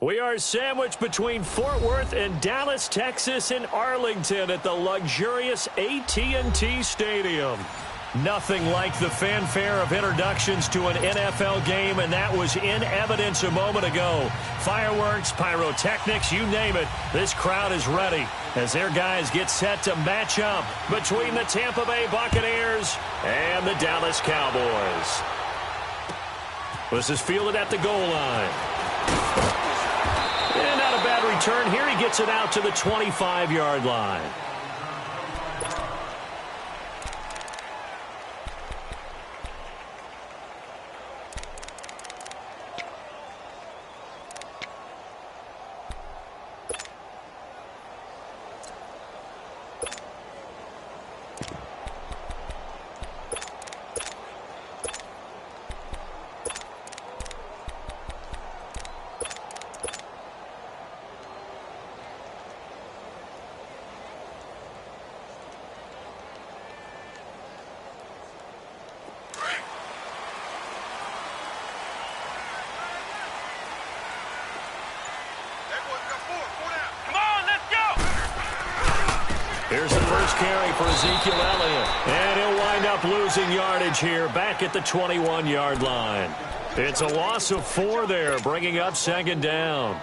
We are sandwiched between Fort Worth and Dallas, Texas in Arlington at the luxurious AT&T Stadium. Nothing like the fanfare of introductions to an NFL game, and that was in evidence a moment ago. Fireworks, pyrotechnics, you name it. This crowd is ready as their guys get set to match up between the Tampa Bay Buccaneers and the Dallas Cowboys. This is fielded at the goal line. And not a bad return here. He gets it out to the 25-yard line. Here's the first carry for Ezekiel Elliott. And he'll wind up losing yardage here back at the 21-yard line. It's a loss of 4 there, bringing up second down.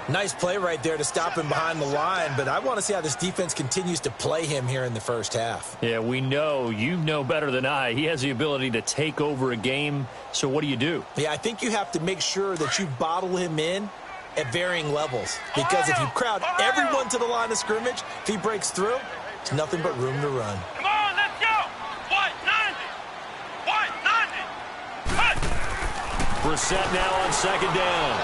Nice play right there to stop him behind the line, but I want to see how this defense continues to play him here in the first half. Yeah, we know. You know better than I. He has the ability to take over a game, so what do? Yeah, I think you have to make sure that you bottle him in at varying levels, because if you crowd everyone to the line of scrimmage, if he breaks through, it's nothing but room to run. Come on, let's go! White 90! White 90! Cut! Brissett now on second down.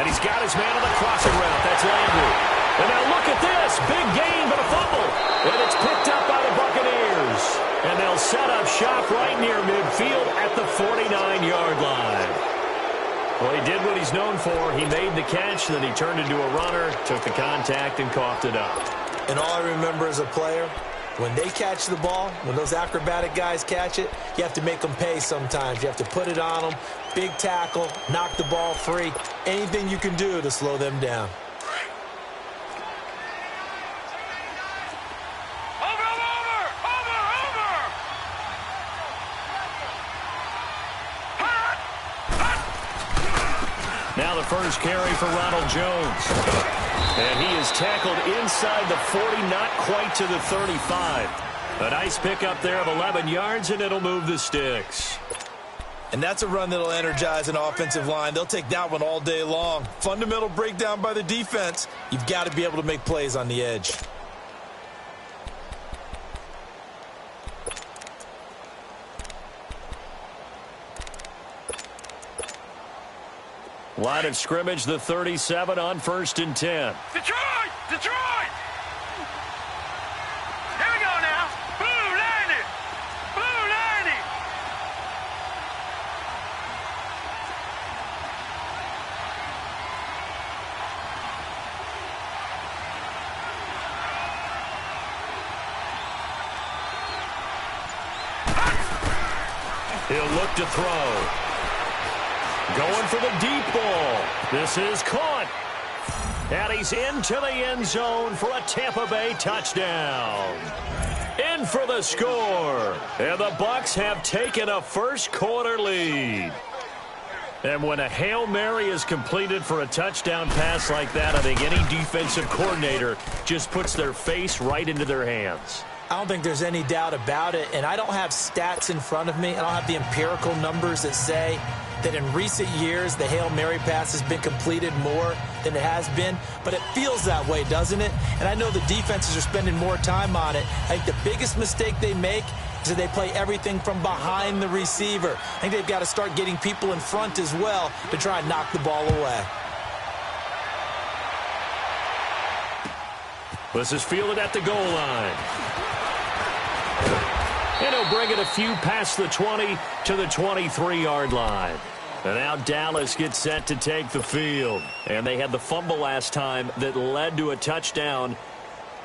And he's got his man on the crossing route. That's Landry. And now look at this. Big gain, but a fumble. And it's picked up by the Buccaneers. And they'll set up shop right near midfield at the 49-yard line. Well, he did what he's known for. He made the catch, then he turned into a runner, took the contact, and coughed it up. And all I remember as a player, when they catch the ball, when those acrobatic guys catch it, you have to make them pay sometimes. You have to put it on them, big tackle, knock the ball free, anything you can do to slow them down. Now the first carry for Ronald Jones. And he is tackled inside the 40, not quite to the 35. A nice pickup there of 11 yards, and it'll move the sticks. And that's a run that'll energize an offensive line. They'll take that one all day long. Fundamental breakdown by the defense. You've got to be able to make plays on the edge. Line of scrimmage, the 37 on 1st and 10. Detroit! Detroit! Here we go now. Blue 90! Blue 90! He'll look to throw. Going for the deep ball. This is caught. And he's into the end zone for a Tampa Bay touchdown. In for the score. And the Bucs have taken a first-quarter lead. And when a Hail Mary is completed for a touchdown pass like that, I think any defensive coordinator just puts their face right into their hands. I don't think there's any doubt about it, and I don't have stats in front of me. I don't have the empirical numbers that say that in recent years the Hail Mary pass has been completed more than it has been, but it feels that way, doesn't it? And I know the defenses are spending more time on it. I think the biggest mistake they make is that they play everything from behind the receiver. I think they've got to start getting people in front as well to try and knock the ball away. This is fielded at the goal line. And he'll bring it a few past the 20 to the 23-yard line. And now Dallas gets set to take the field. And they had the fumble last time that led to a touchdown.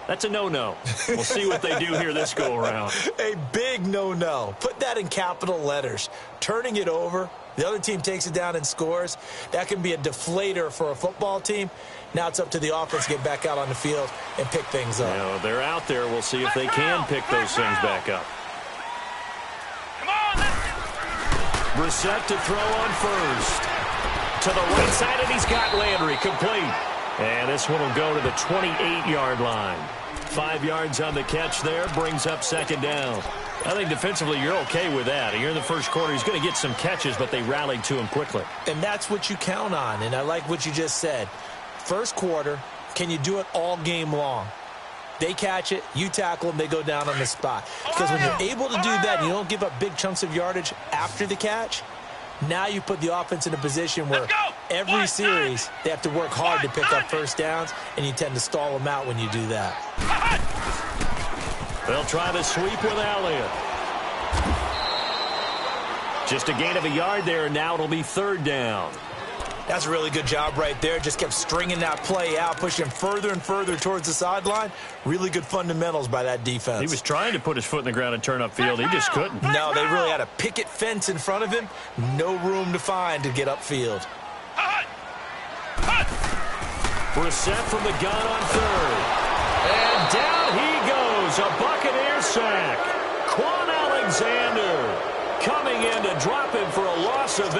That's a no-no. We'll see what they do here this go-around. A big no-no. Put that in capital letters. Turning it over, the other team takes it down and scores. That can be a deflator for a football team. Now it's up to the offense to get back out on the field and pick things up. You know, they're out there. We'll see if they can pick those things back up. Come on, Brissett to throw on first. To the right side, and he's got Landry complete. And this one will go to the 28-yard line. 5 yards on the catch there, brings up second down. I think defensively you're okay with that. Here in the first quarter, he's going to get some catches, but they rallied to him quickly. And that's what you count on, and I like what you just said. First quarter, can you do it all game long? They catch it, you tackle them, they go down on the spot. Because when you're able to do that, and you don't give up big chunks of yardage after the catch, now you put the offense in a position where every series they have to work hard to pick up first downs, and you tend to stall them out when you do that. They'll try the sweep with Elliott. Just a gain of a yard there, and now it'll be third down. That's a really good job right there. Just kept stringing that play out, pushing further and further towards the sideline. Really good fundamentals by that defense. He was trying to put his foot in the ground and turn upfield. He just couldn't. No, they really had a picket fence in front of him. No room to find to get upfield. Brissett from the gun on third. And down he goes. A Buccaneer sack. Quan Alexander coming in to drop him for a loss of 8.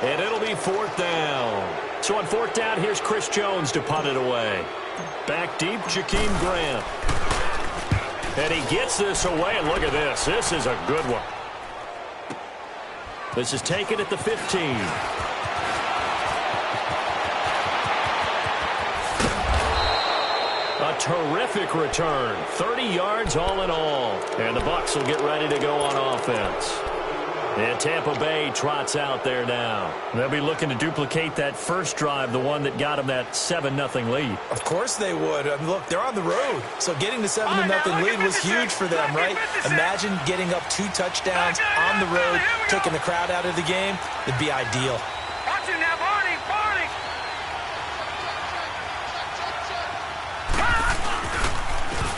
And it'll be fourth down. So on fourth down, here's Chris Jones to punt it away. Back deep, Jakeem Grant. And he gets this away, and look at this. This is a good one. This is taken at the 15. A terrific return. 30 yards all in all. And the Bucs will get ready to go on offense. And Tampa Bay trots out there now. They'll be looking to duplicate that first drive, the one that got them that 7-0 lead. Of course they would. I mean, look, they're on the road. So getting the 7-0 lead was huge for them, right? Imagine getting up 2 touchdowns on the road, taking the crowd out of the game. It'd be ideal. Watch him now, Barney.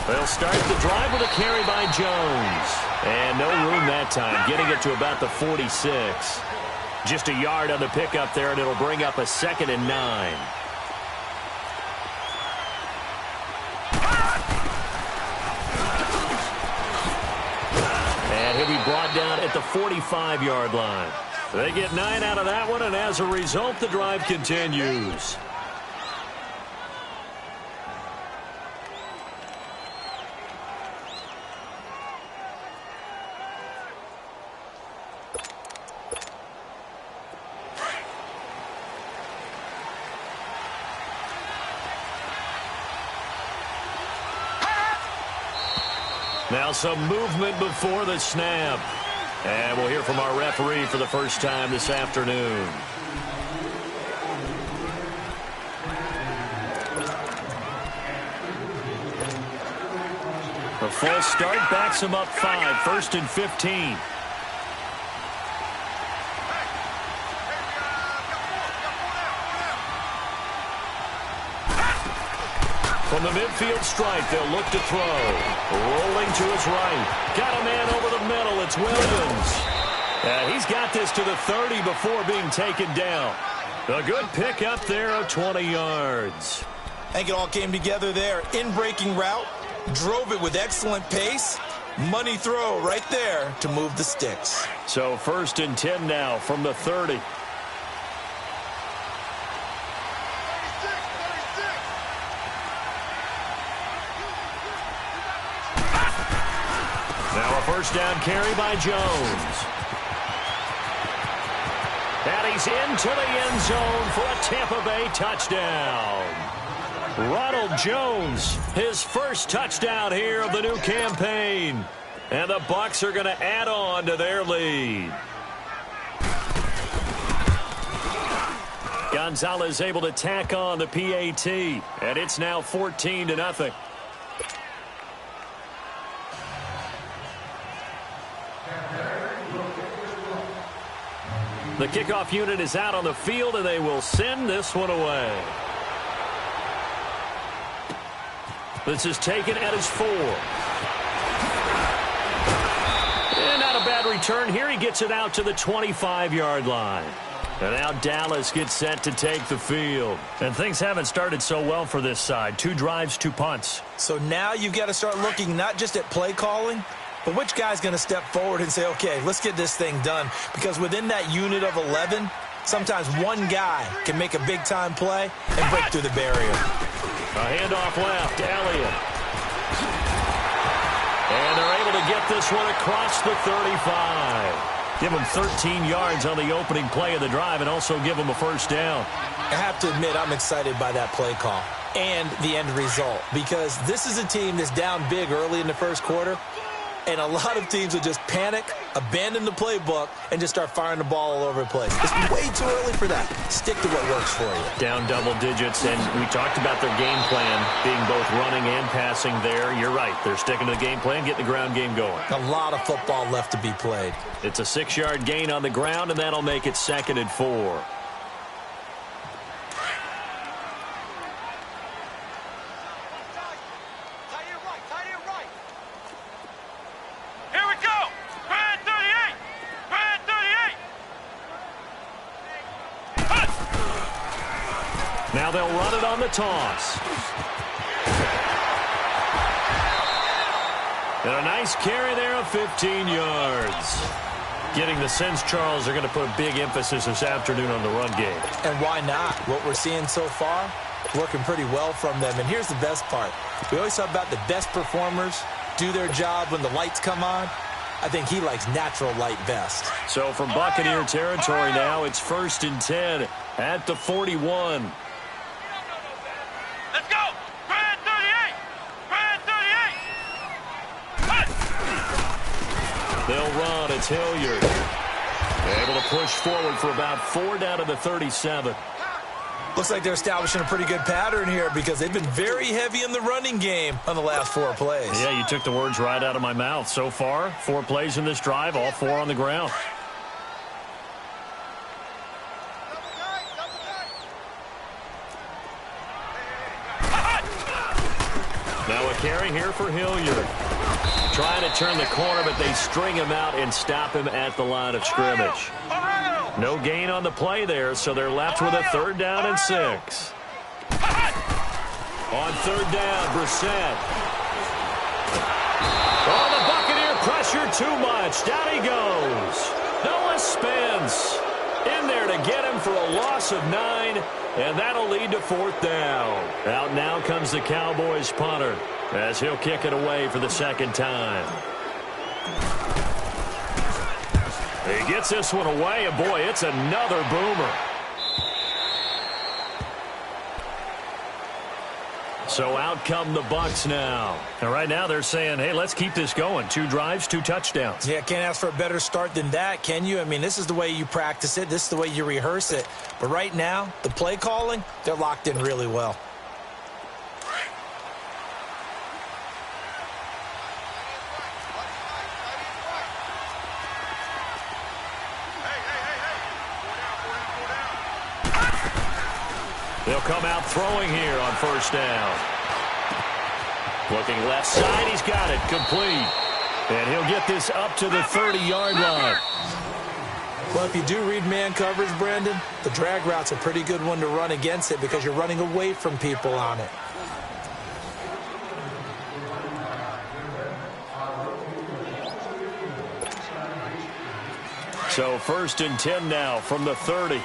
They'll start the drive with a carry by Jones. And no room that time, getting it to about the 46. Just a yard on the pickup there, and it'll bring up a 2nd and 9. And he'll be brought down at the 45-yard line. They get 9 out of that one, and as a result, the drive continues. Now some movement before the snap. And we'll hear from our referee for the first time this afternoon. The full start backs him up 5, 1st and 15. From the midfield stripe, they'll look to throw. Rolling to his right. Got a man over the middle. It's Williams. And he's got this to the 30 before being taken down. A good pick up there of 20 yards. I think it all came together there. In-breaking route. Drove it with excellent pace. Money throw right there to move the sticks. So 1st and 10 now from the 30. Now a first down carry by Jones. And he's into the end zone for a Tampa Bay touchdown. Ronald Jones, his first touchdown here of the new campaign. And the Bucs are going to add on to their lead. Gonzalez able to tack on the PAT. And it's now 14-0. The kickoff unit is out on the field, and they will send this one away. This is taken at his 4. And not a bad return here. He gets it out to the 25-yard line. And now Dallas gets set to take the field. And things haven't started so well for this side. 2 drives, 2 punts. So now you've got to start looking not just at play calling, but which guy's going to step forward and say, okay, let's get this thing done. Because within that unit of 11, sometimes one guy can make a big-time play and break through the barrier. A handoff left, Elliott. And they're able to get this one across the 35. Give him 13 yards on the opening play of the drive and also give him a first down. I have to admit, I'm excited by that play call and the end result, because this is a team that's down big early in the first quarter, and a lot of teams will just panic, abandon the playbook, and just start firing the ball all over the place. It's way too early for that. Stick to what works for you. Down double digits, and we talked about their game plan being both running and passing there. You're right. They're sticking to the game plan, getting the ground game going. A lot of football left to be played. It's a 6-yard gain on the ground, and that'll make it 2nd and 4. Now they'll run it on the toss. And a nice carry there of 15 yards. Getting the sense, Charles, they're going to put a big emphasis this afternoon on the run game. And why not? What we're seeing so far, working pretty well from them. And here's the best part. We always talk about the best performers do their job when the lights come on. I think he likes natural light best. So from Buccaneer territory now, it's 1st and 10 at the 41. Let's go! Brand 38! Brand 38! They'll run. It's Hilliard. Able to push forward for about 4 down to the 37. Looks like they're establishing a pretty good pattern here, because they've been very heavy in the running game on the last 4 plays. Yeah, you took the words right out of my mouth. So far, 4 plays in this drive, all 4 on the ground. Now a carry here for Hilliard. Trying to turn the corner, but they string him out and stop him at the line of scrimmage. No gain on the play there, so they're left with a 3rd down and 6. On 3rd down, Brissett. Oh, the Buccaneer pressure too much. Down he goes. Noah Spence in there to get him for a loss of 9, and that'll lead to 4th down. Out now comes the Cowboys punter, as he'll kick it away for the 2nd time. He gets this one away, and boy, it's another boomer. So out come the Bucs now. And right now they're saying, hey, let's keep this going. 2 drives, 2 touchdowns. Yeah, can't ask for a better start than that, can you? I mean, this is the way you practice it. This is the way you rehearse it. But right now, the play calling, they're locked in really well. They'll come out throwing here on 1st down. Looking left side, he's got it, complete. And he'll get this up to the 30-yard line. Well, if you do read man coverage, Brandon, the drag route's a pretty good one to run against it, because you're running away from people on it. So 1st and 10 now from the 30.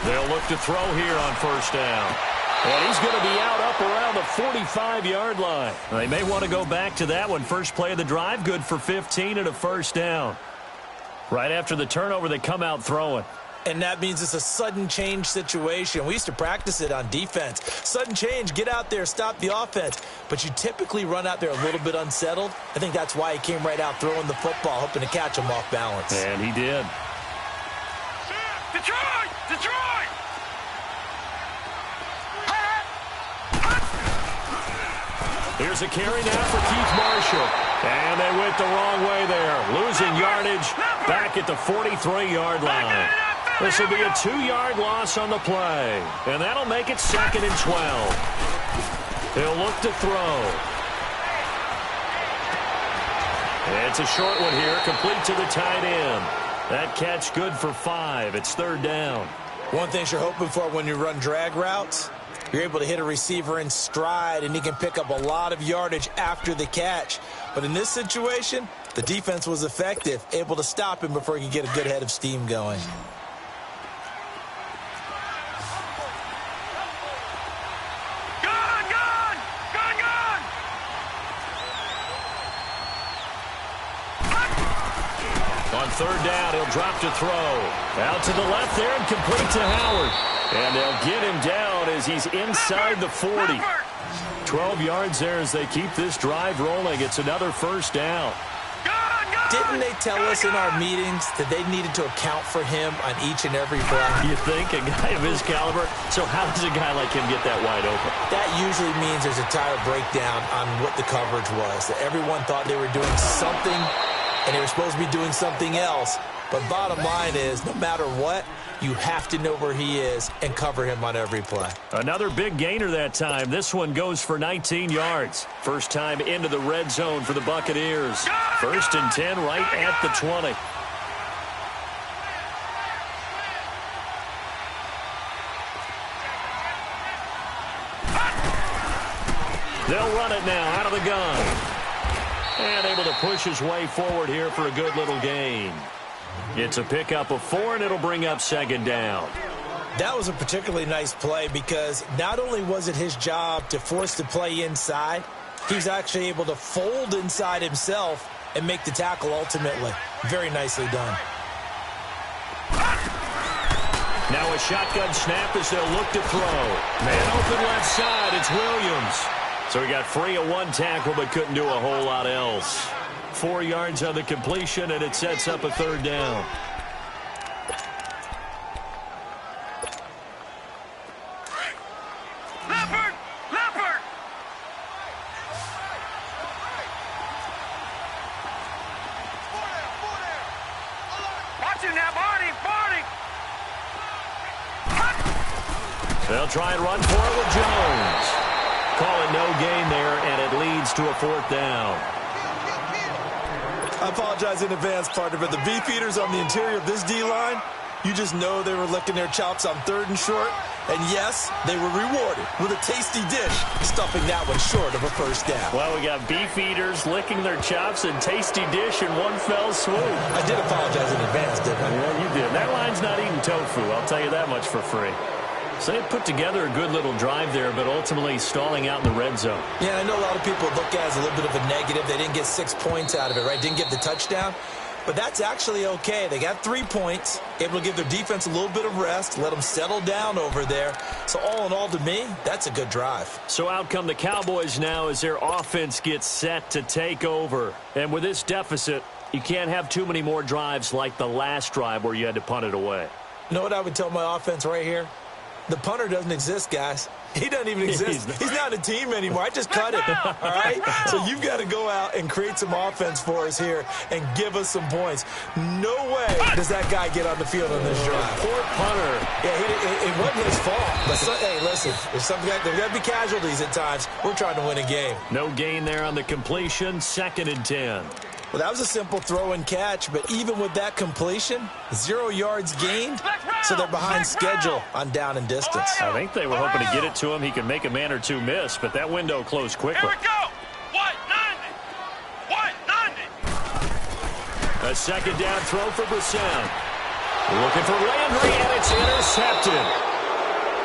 They'll look to throw here on 1st down. And he's going to be out up around the 45-yard line. They may want to go back to that one. First play of the drive, good for 15 and a 1st down. Right after the turnover, they come out throwing. And that means it's a sudden change situation. We used to practice it on defense. Sudden change, get out there, stop the offense. But you typically run out there a little bit unsettled. I think that's why he came right out throwing the football, hoping to catch him off balance. And he did. Detroit! Detroit! Here's a carry now for Keith Marshall. And they went the wrong way there. Losing yardage back at the 43-yard line. This will be a 2-yard loss on the play. And that'll make it 2nd and 12. He'll look to throw. It's a short one here, complete to the tight end. That catch good for 5. It's 3rd down. One thing you're hoping for when you run drag routes, you're able to hit a receiver in stride, and he can pick up a lot of yardage after the catch. But in this situation, the defense was effective, able to stop him before he could get a good head of steam going. On 3rd down, he'll drop to throw. Out to the left there and complete to Howard. And they'll get him down as he's inside the 40. 12 yards there as they keep this drive rolling. It's another 1st down. Didn't they tell us in our meetings that they needed to account for him on each and every play? You think? A guy of his caliber? So how does a guy like him get that wide open? That usually means there's a tire breakdown on what the coverage was. That everyone thought they were doing something, and they were supposed to be doing something else. But bottom line is, no matter what, you have to know where he is and cover him on every play. Another big gainer that time. This one goes for 19 yards. First time into the red zone for the Buccaneers. 1st and 10 right at the 20. They'll run it now out of the gun. And able to push his way forward here for a good little gain. It's a pickup of 4, and it'll bring up 2nd down. That was a particularly nice play because not only was it his job to force the play inside, he was actually able to fold inside himself and make the tackle ultimately. Very nicely done. Now a shotgun snap as they'll look to throw. Man open left side, it's Williams. So he got free of one tackle but couldn't do a whole lot else. 4 yards on the completion, and it sets up a 3rd down. Leopard! Leopard! Watch him now, Barney! Barney! They'll try and run for it with Jones. Call it no gain there, and it leads to a 4th down. I apologize in advance, partner, but the beefeaters on the interior of this D-line, you just know they were licking their chops on 3rd and short. And yes, they were rewarded with a tasty dish, stuffing that one short of a 1st down. Well, we got beefeaters licking their chops and tasty dish in one fell swoop. I did apologize in advance, didn't I? Yeah, you did. That line's not eating tofu, I'll tell you that much for free. So they put together a good little drive there, but ultimately stalling out in the red zone. Yeah, I know a lot of people look at it as a little bit of a negative. They didn't get 6 points out of it, right? Didn't get the touchdown. But that's actually okay. They got 3 points, able to give their defense a little bit of rest, let them settle down over there. So all in all, to me, that's a good drive. So out come the Cowboys now as their offense gets set to take over. And with this deficit, you can't have too many more drives like the last drive where you had to punt it away. You know what I would tell my offense right here? The punter doesn't exist, guys. He doesn't even exist. He's not a team anymore. I just cut him, all right? So you've got to go out and create some offense for us here and give us some points. No way does that guy get on the field on this drive. Poor punter. Yeah, it wasn't his fault. But hey, listen, there's got to be casualties at times. We're trying to win a game. No gain there on the completion. 2nd and 10. Well, that was a simple throw and catch, but even with that completion, 0 yards gained, so they're behind schedule on down and distance. I think they were hoping to get it to him. He could make a man or two miss, but that window closed quickly. Here we go! What? 90! What? 90! A 2nd down throw for Brissett. Looking for Landry, and it's intercepted.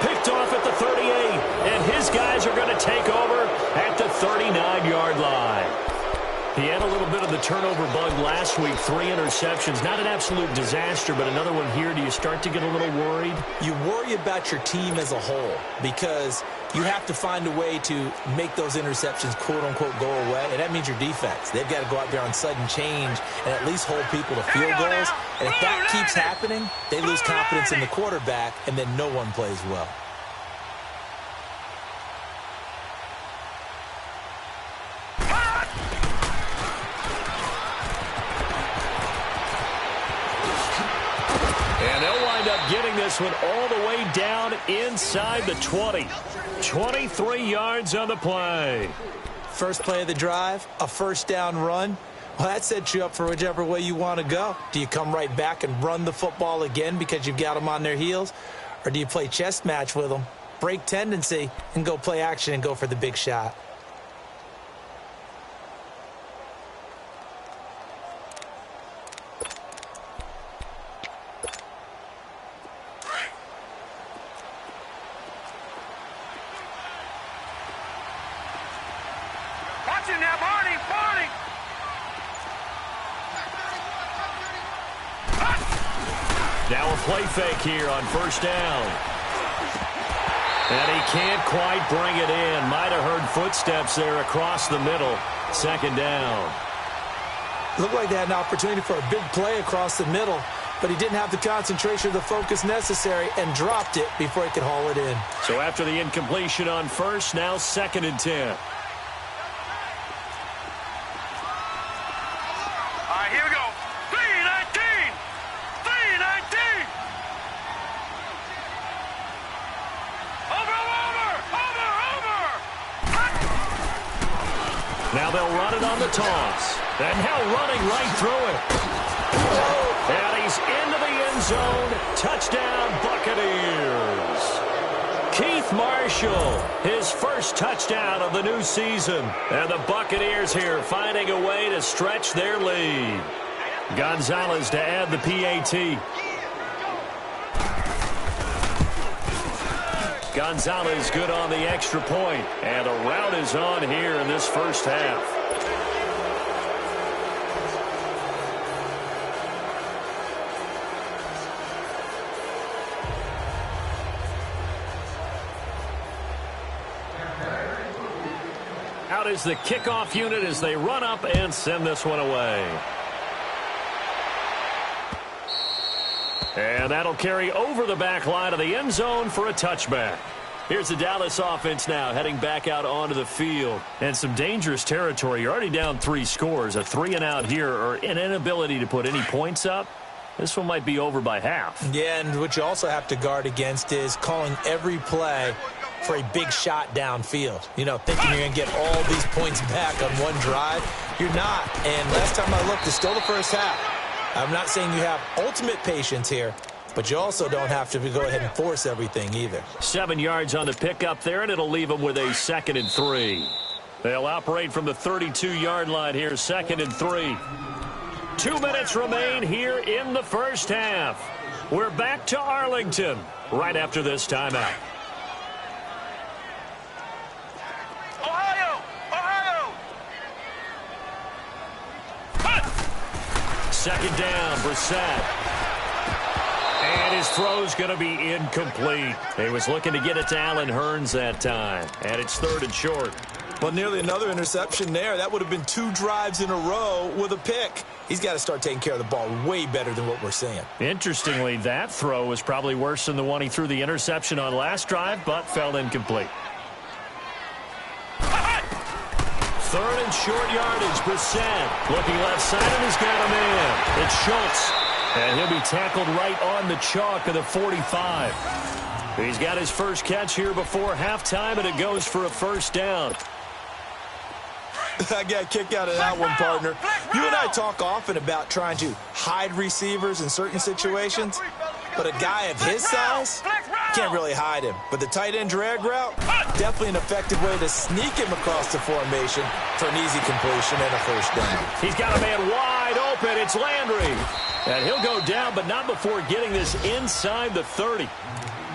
Picked off at the 38, and his guys are going to take over at the 39-yard line. He had a little bit of the turnover bug last week, 3 interceptions. Not an absolute disaster, but another one here. Do you start to get a little worried? You worry about your team as a whole because you have to find a way to make those interceptions, quote-unquote, go away, and that means your defense. They've got to go out there on sudden change and at least hold people to field goals. And if that keeps happening, they lose confidence in the quarterback, and then no one plays well. Getting this one all the way down inside the 20. 23 yards on the play. First play of the drive, a first down run. Well, that sets you up for whichever way you want to go. Do you come right back and run the football again because you've got them on their heels? Or do you play chess match with them, break tendency, and go play action and go for the big shot? Now a play fake here on first down. And he can't quite bring it in. Might have heard footsteps there across the middle. Second down. Looked like they had an opportunity for a big play across the middle, but he didn't have the concentration or the focus necessary and dropped it before he could haul it in. So after the incompletion on first, now 2nd and 10. Here we go. 3-19. 3-19. Over. Now they'll run it on the toss. And now running right through it. And he's into the end zone. Touchdown, Buccaneers. Keith Marshall, his first touchdown of the new season. And the Buccaneers here finding a way to stretch their lead. Gonzalez to add the PAT. Gonzalez good on the extra point. And a rout is on here in this first half. Out is the kickoff unit as they run up and send this one away. And that'll carry over the back line of the end zone for a touchback. Here's the Dallas offense now heading back out onto the field. And some dangerous territory. You're already down 3 scores. A 3-and-out here or an inability to put any points up. This one might be over by half. Yeah, and what you also have to guard against is calling every play for a big shot downfield. You know, thinking you're going to get all these points back on one drive. You're not. And last time I looked, it's still the first half. I'm not saying you have ultimate patience here, but you also don't have to go ahead and force everything either. 7 yards on the pickup there, and it'll leave them with a 2nd and 3. They'll operate from the 32-yard line here, 2nd and 3. 2 minutes remain here in the first half. We're back to Arlington right after this timeout. Second down, Brissett. And his throw's going to be incomplete. He was looking to get it to Allen Hurns that time. And it's 3rd and short. Well, nearly another interception there. That would have been 2 drives in a row with a pick. He's got to start taking care of the ball way better than what we're seeing. Interestingly, that throw was probably worse than the one he threw the interception on last drive, but fell incomplete. 3rd and short yardage, Brissett. Looking left side, and he's got a man. It's Schultz. And he'll be tackled right on the chalk of the 45. He's got his first catch here before halftime, and it goes for a first down. I got a kick out of that one, partner. You and I talk often about trying to hide receivers in certain situations, but a guy of his size, can't really hide him. But the tight end drag route, definitely an effective way to sneak him across the formation for an easy completion and a first down. He's got a man wide open. It's Landry. And he'll go down, but not before getting this inside the 30.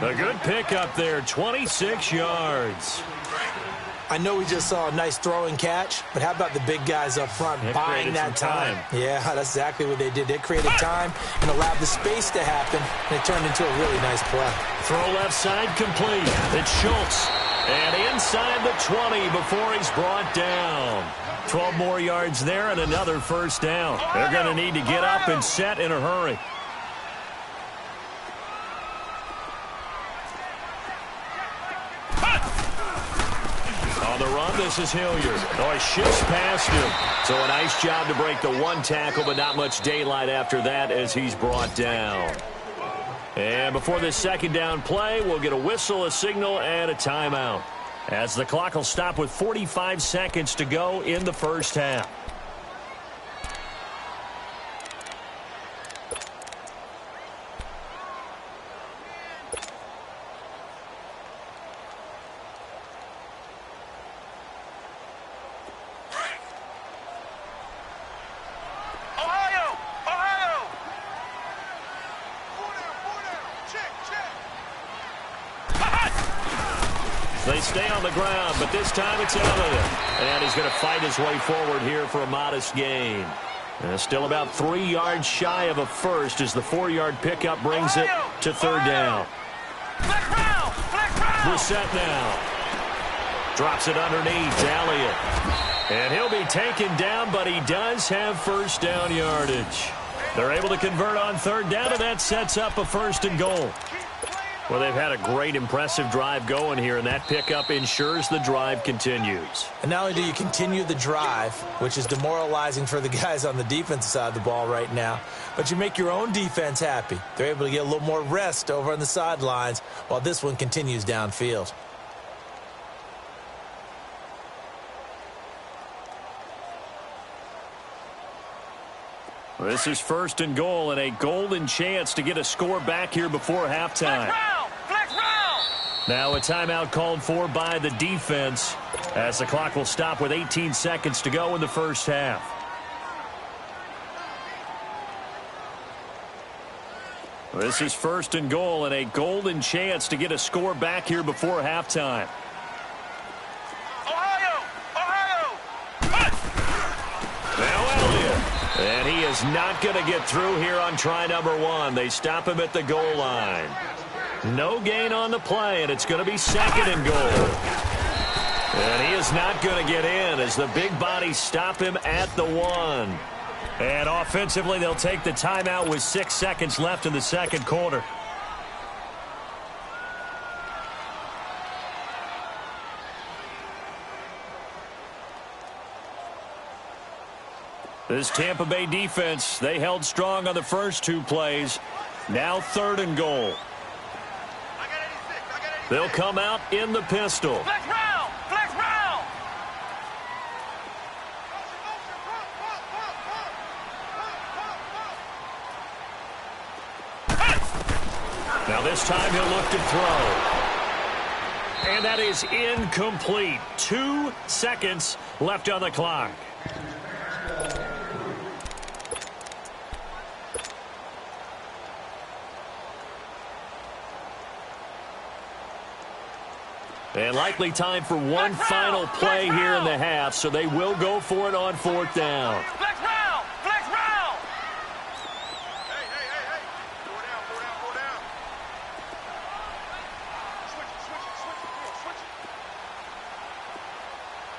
A good pickup there, 26 yards. I know we just saw a nice throwing catch, but how about the big guys up front buying that time? Yeah, that's exactly what they did. They created time and allowed the space to happen, and it turned into a really nice play. Throw left side complete. It's Schultz. And inside the 20 before he's brought down. 12 more yards there and another first down. They're going to need to get up and set in a hurry. On the run, this is Hilliard. Oh, he shifts past him. So a nice job to break the one tackle, but not much daylight after that as he's brought down. And before this second down play, we'll get a whistle, a signal, and a timeout, as the clock will stop with 45 seconds to go in the first half. They stay on the ground, but this time it's Elliott. And he's going to fight his way forward here for a modest gain. And still about 3 yards shy of a first as the 4-yard pickup brings it to third down. Brissett now. Drops it underneath to Elliott. And he'll be taken down, but he does have first down yardage. They're able to convert on third down, and that sets up a first and goal. Well, they've had a great, impressive drive going here, and that pickup ensures the drive continues. And not only do you continue the drive, which is demoralizing for the guys on the defensive side of the ball right now, but you make your own defense happy. They're able to get a little more rest over on the sidelines while this one continues downfield. This is first and goal, and a golden chance to get a score back here before halftime. Now a timeout called for by the defense as the clock will stop with 18 seconds to go in the first half. This is first and goal, and a golden chance to get a score back here before halftime. And he is not going to get through here on try number one. They stop him at the goal line. No gain on the play, and it's going to be second and goal. And he is not going to get in as the big bodies stop him at the one. And offensively, they'll take the timeout with 6 seconds left in the second quarter. This Tampa Bay defense, they held strong on the first 2 plays. Now third and goal. They'll come out in the pistol. Flex round! Flex round! Now this time he'll look to throw. And that is incomplete. 2 seconds left on the clock. And likely time for one final play here in the half, so they will go for it on fourth down. Flex round! Flex round! Hey, hey, hey, hey! Go down, go down, go down. Switch it, switch it, switch it, switch it.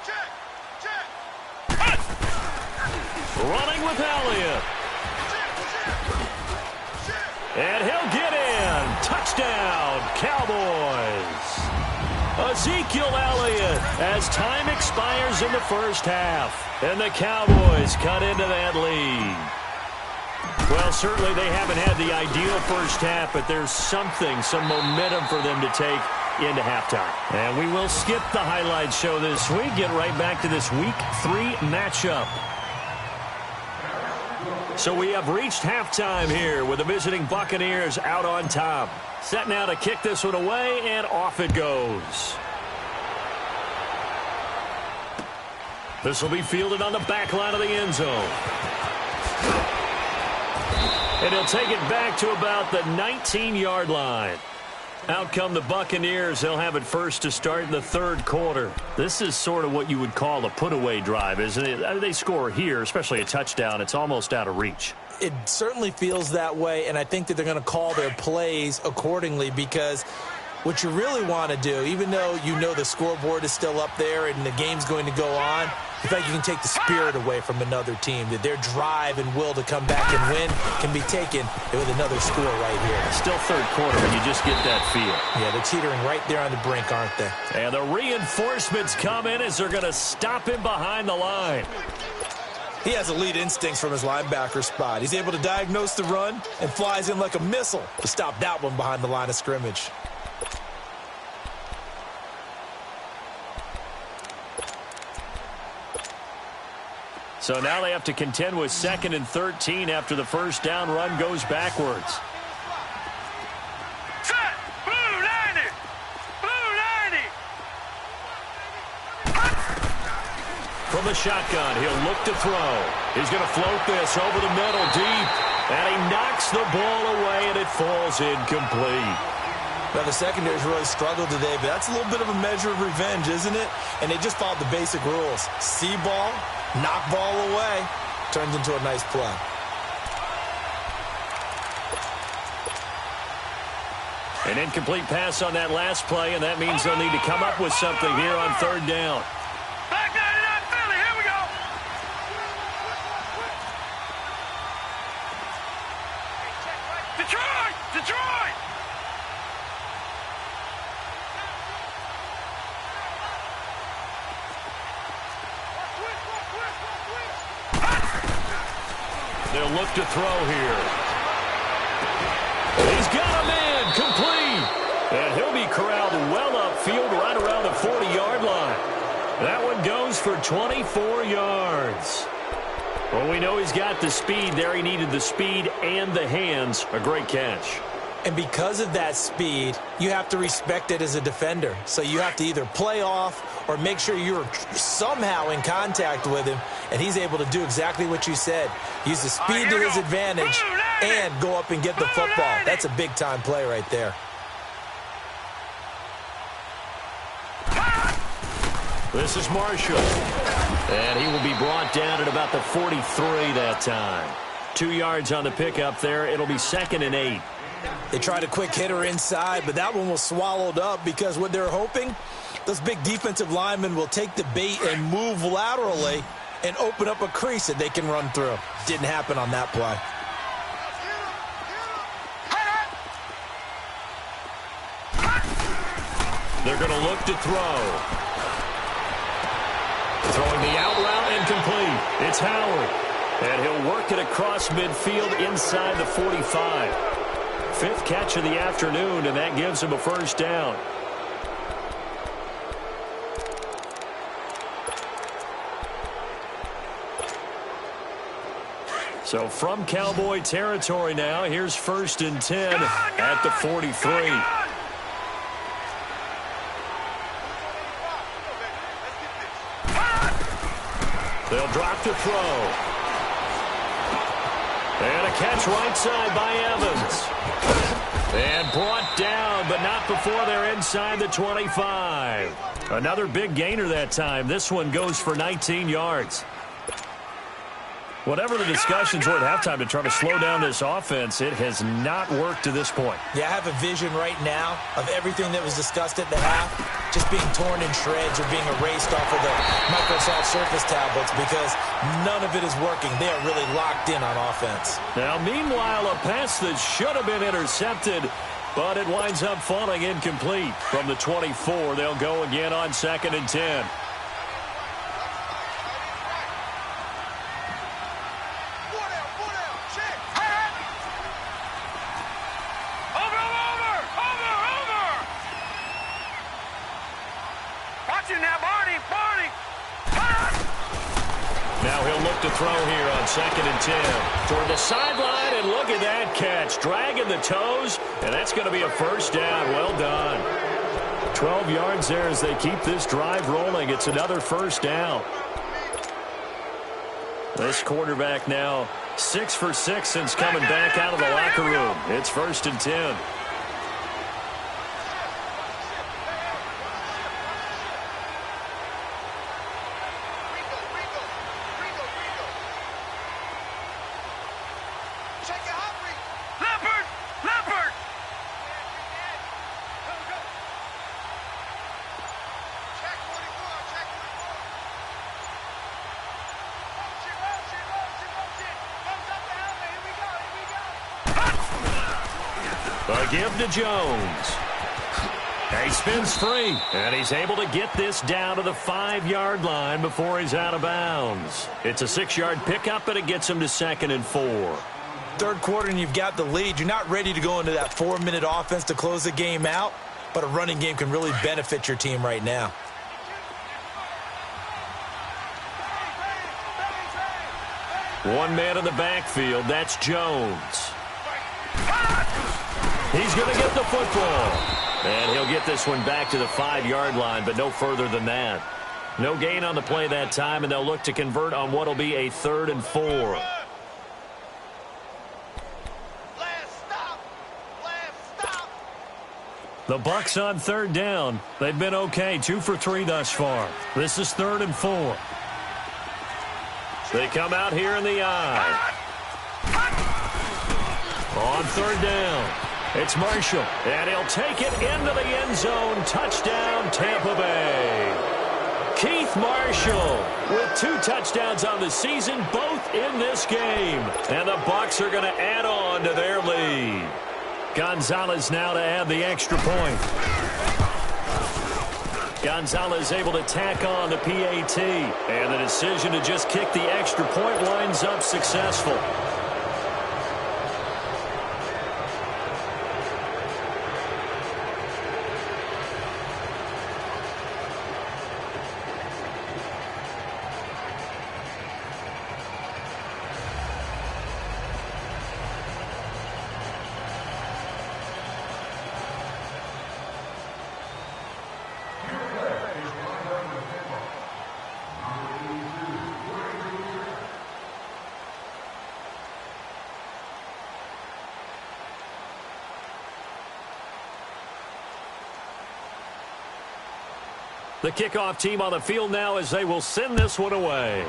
Check, check. Running with Elliott. And he'll get in. Touchdown, Cowboys. Ezekiel Elliott as time expires in the first half. And the Cowboys cut into that lead. Well, certainly they haven't had the ideal first half, but there's some momentum for them to take into halftime. And we will skip the highlight show this week. Get right back to this Week 3 matchup. So we have reached halftime here with the visiting Buccaneers out on top. Set now to kick this one away, and off it goes. This will be fielded on the back line of the end zone. And he'll take it back to about the 19-yard line. Out come the Buccaneers. They'll have it first to start in the third quarter. This is sort of what you would call a put-away drive, isn't it? They score here, especially a touchdown. It's almost out of reach. It certainly feels that way, and I think that they're going to call their plays accordingly, because what you really want to do, even though you know the scoreboard is still up there and the game's going to go on, you think you can take the spirit away from another team, that their drive and will to come back and win can be taken with another score right here. Still third quarter, and you just get that feel. Yeah, they're teetering right there on the brink, aren't they? And the reinforcements come in as they're going to stop him behind the line. He has elite instincts from his linebacker spot. He's able to diagnose the run and flies in like a missile to stop that one behind the line of scrimmage. So now they have to contend with 2nd and 13 after the first down run goes backwards. Set! Blue 90! Blue 90! From the shotgun, he'll look to throw. He's going to float this over the middle deep. And he knocks the ball away, and it falls incomplete. Now, the secondary's really struggled today, but that's a little bit of a measure of revenge, isn't it? And they just followed the basic rules. See ball, knock ball away, turns into a nice play. An incomplete pass on that last play, and that means they'll need to come up with something here on third down. Back 99 Philly, here we go! Detroit! Detroit! They'll look to throw here. He's got him in, complete. And he'll be corralled well upfield right around the 40-yard line. That one goes for 24 yards. Well, we know he's got the speed there. He needed the speed and the hands. A great catch. And because of that speed, you have to respect it as a defender. So you have to either play off or make sure you're somehow in contact with him, and he's able to do exactly what you said. Use the speed to his advantage and go up and get the football. That's a big-time play right there. This is Marshall. And he will be brought down at about the 43 that time. 2 yards on the pickup there. It'll be 2nd and 8. They tried a quick hitter inside, but that one was swallowed up because what they're hoping, those big defensive linemen will take the bait and move laterally and open up a crease that they can run through. Didn't happen on that play. They're going to look to throw. Throwing the out route incomplete. It's Howard. And he'll work it across midfield inside the 45. 5th catch of the afternoon, and that gives him a first down. So from Cowboy territory now, here's 1st and 10 at the 43. They'll drop to throw. And a catch right side by Evans. And brought down, but not before they're inside the 25. Another big gainer that time. This one goes for 19 yards. Whatever the discussions were at halftime to try to slow down this offense, it has not worked to this point. Yeah, I have a vision right now of everything that was discussed at the half just being torn in shreds or being erased off of the Microsoft Surface tablets because none of it is working. They are really locked in on offense. Now, meanwhile, a pass that should have been intercepted, but it winds up falling incomplete. From the 24, they'll go again on 2nd and 10. Now he'll look to throw here on 2nd and 10. Toward the sideline, and look at that catch. Dragging the toes, and that's going to be a first down. Well done. 12 yards there as they keep this drive rolling. It's another first down. This quarterback now 6 for 6 since coming back out of the locker room. It's 1st and 10. A give to Jones. He spins free, and he's able to get this down to the 5-yard line before he's out of bounds. It's a 6-yard pickup, and it gets him to 2nd and 4. Third quarter, and you've got the lead. You're not ready to go into that 4-minute offense to close the game out, but a running game can really benefit your team right now. One man in the backfield. That's Jones. He's going to get the football. And he'll get this one back to the 5-yard line, but no further than that. No gain on the play that time, and they'll look to convert on what will be a 3rd and 4. The Bucs on 3rd down. They've been okay, 2 for 3 thus far. This is 3rd and 4. They come out here in the eye. On 3rd down, it's Marshall, and he'll take it into the end zone. Touchdown, Tampa Bay. Keith Marshall with 2 touchdowns on the season, both in this game. And the Bucs are going to add on to their lead. Gonzalez now to add the extra point. Gonzalez able to tack on the PAT. And the decision to just kick the extra point winds up successful. The kickoff team on the field now as they will send this one away.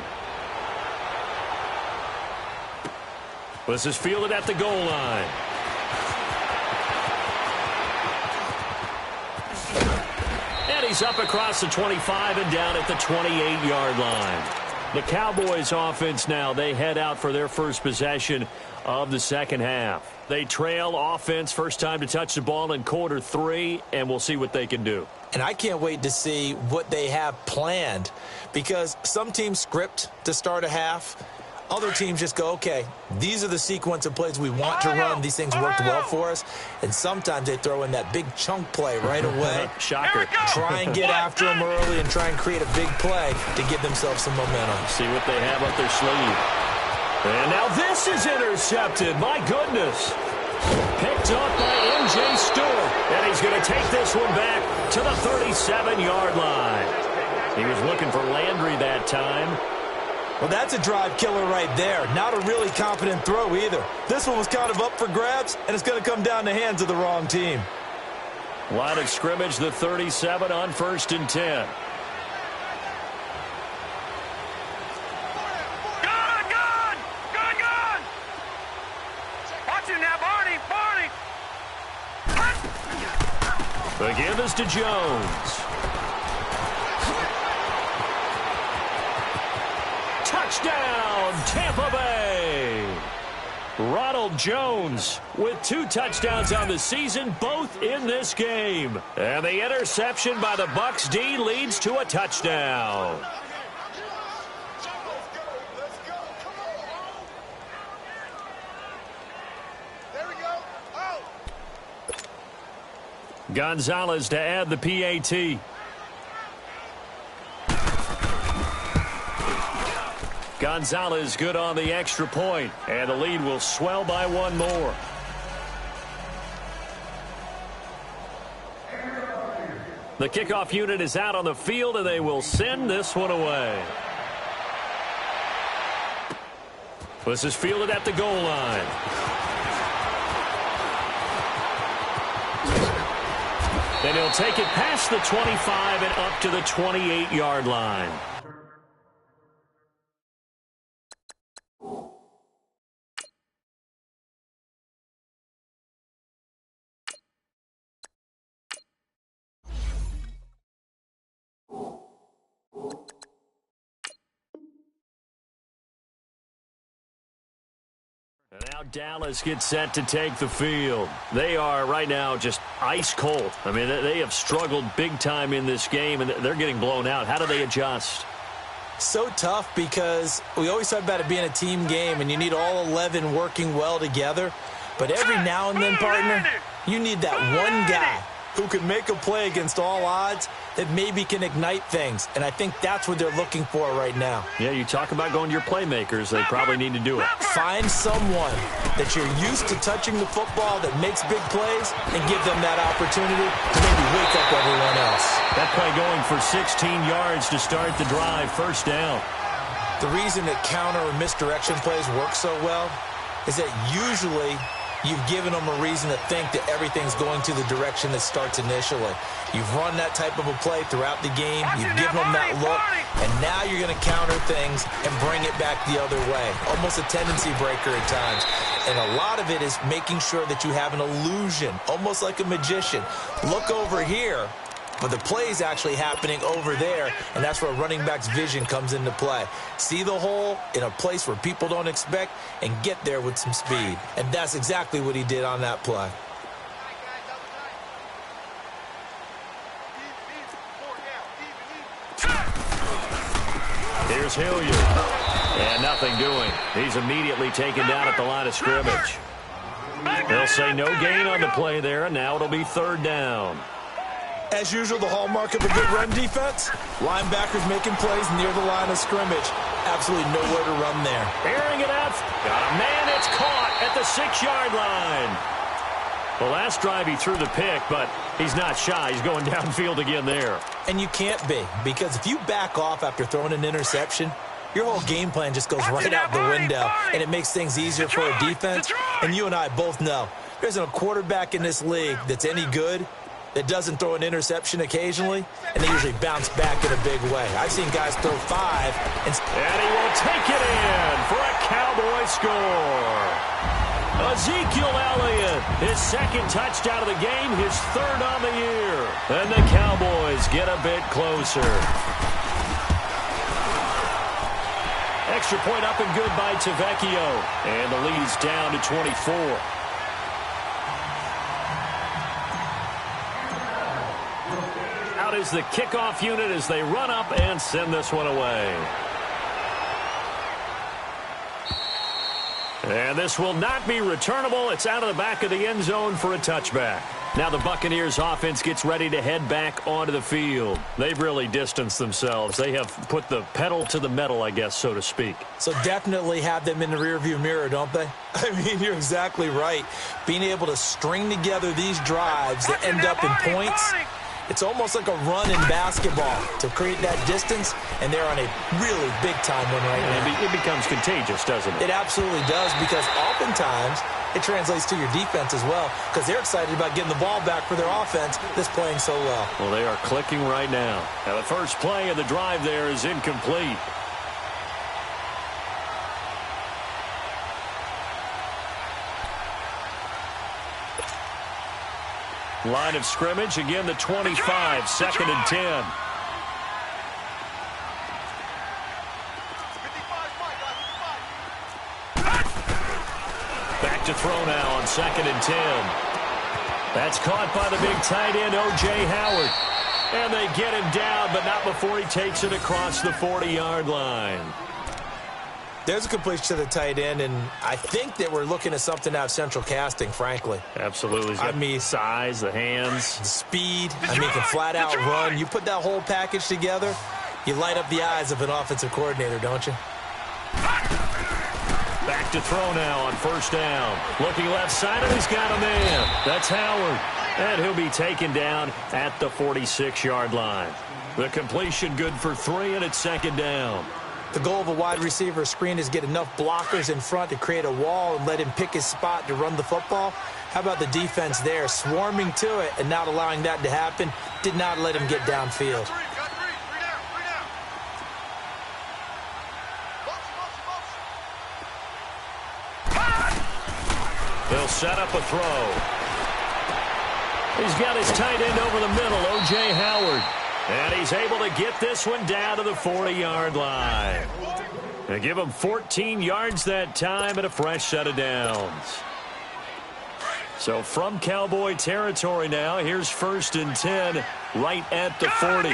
This is fielded at the goal line. And he's up across the 25 and down at the 28-yard line. The Cowboys offense now, they head out for their first possession of the second half. They trail offense, first time to touch the ball in quarter 3, and we'll see what they can do. And I can't wait to see what they have planned, because some teams script to start a half. Other teams just go, okay, these are the sequence of plays we want to run. These things worked well for us. And sometimes they throw in that big chunk play right away. Shocker. Try and get after them early and try and create a big play to give themselves some momentum. See what they have up their sleeve. And now this is intercepted. My goodness. Picked up by M.J. Stewart. And he's going to take this one back to the 37-yard line. He was looking for Landry that time. Well, that's a drive killer right there. Not a really competent throw either. This one was kind of up for grabs, and it's going to come down the hands of the wrong team. Line of scrimmage, the 37 on 1st and 10. The give is to Jones. Touchdown, Tampa Bay. Ronald Jones with 2 touchdowns on the season, both in this game. And the interception by the Bucs D leads to a touchdown. Gonzalez to add the PAT. Gonzalez good on the extra point, and the lead will swell by 1 more. The kickoff unit is out on the field, and they will send this one away. This is fielded at the goal line. And he'll take it past the 25 and up to the 28-yard line. And now Dallas gets set to take the field. They are right now just ice cold. I mean, they have struggled big time in this game, and they're getting blown out. How do they adjust? So tough because we always talk about it being a team game, and you need all 11 working well together. But every now and then, partner, you need that one guy who can make a play against all odds that maybe can ignite things. And I think that's what they're looking for right now. Yeah, you talk about going to your playmakers. They probably need to do it. Find someone that you're used to touching the football that makes big plays and give them that opportunity to maybe wake up everyone else. That play going for 16 yards to start the drive, first down. The reason that counter or misdirection plays work so well is that usually you've given them a reason to think that everything's going to the direction that starts initially. You've run that type of a play throughout the game. You've given them that look, and now you're going to counter things and bring it back the other way. Almost a tendency breaker at times. And a lot of it is making sure that you have an illusion, almost like a magician. Look over here, but the play is actually happening over there, and that's where running back's vision comes into play. See the hole in a place where people don't expect and get there with some speed. And that's exactly what he did on that play. Here's Hilliard. And nothing doing. He's immediately taken down at the line of scrimmage. They'll say no gain on the play there, and now it'll be third down. As usual, the hallmark of a good run defense, linebackers making plays near the line of scrimmage. Absolutely nowhere to run there. Airing it out. Got a man. It's caught at the 6-yard line. The last drive he threw the pick, but he's not shy. He's going downfield again there. And you can't be, because if you back off after throwing an interception, your whole game plan just goes right out the window, and it makes things easier for a defense. And you and I both know there's a quarterback in this league that's any good that doesn't throw an interception occasionally, and they usually bounce back in a big way. I've seen guys throw 5. And he will take it in for a Cowboy score. Ezekiel Elliott, his second touchdown of the game, his third on the year. And the Cowboys get a bit closer. Extra point up and good by Tavecchio. And the lead's down to 24. Out is the kickoff unit as they run up and send this one away. And this will not be returnable. It's out of the back of the end zone for a touchback. Now the Buccaneers offense gets ready to head back onto the field. They've really distanced themselves. They have put the pedal to the metal, I guess, so to speak. So definitely have them in the rearview mirror, don't they? I mean, you're exactly right. Being able to string together these drives that end up in points, it's almost like a run in basketball to create that distance, and they're on a really big-time one right now. It becomes contagious, doesn't it? It absolutely does, because oftentimes it translates to your defense as well, because they're excited about getting the ball back for their offense that's playing so well. Well, they are clicking right now. Now, the first play of the drive there is incomplete. Line of scrimmage, again the 25, second and 10. Back to throw now on second and 10. That's caught by the big tight end, O.J. Howard. And they get him down, but not before he takes it across the 40-yard line. There's a completion to the tight end, and I think that we're looking at something out of central casting, frankly. Absolutely. I mean, size, the hands. the speed. I mean, can flat out run. You put that whole package together, you light up the eyes of an offensive coordinator, don't you? Back to throw now on first down. Looking left side, and he's got a man. That's Howard. And he'll be taken down at the 46-yard line. The completion good for 3, and it's second down. The goal of a wide receiver screen is get enough blockers in front to create a wall and let him pick his spot to run the football. How about the defense there, swarming to it and not allowing that to happen? Did not let him get downfield. They'll set up a throw. He's got his tight end over the middle, O.J. Howard. And he's able to get this one down to the 40-yard line. They give him 14 yards that time and a fresh set of downs. So from Cowboy territory now, here's 1st and 10 right at the 40.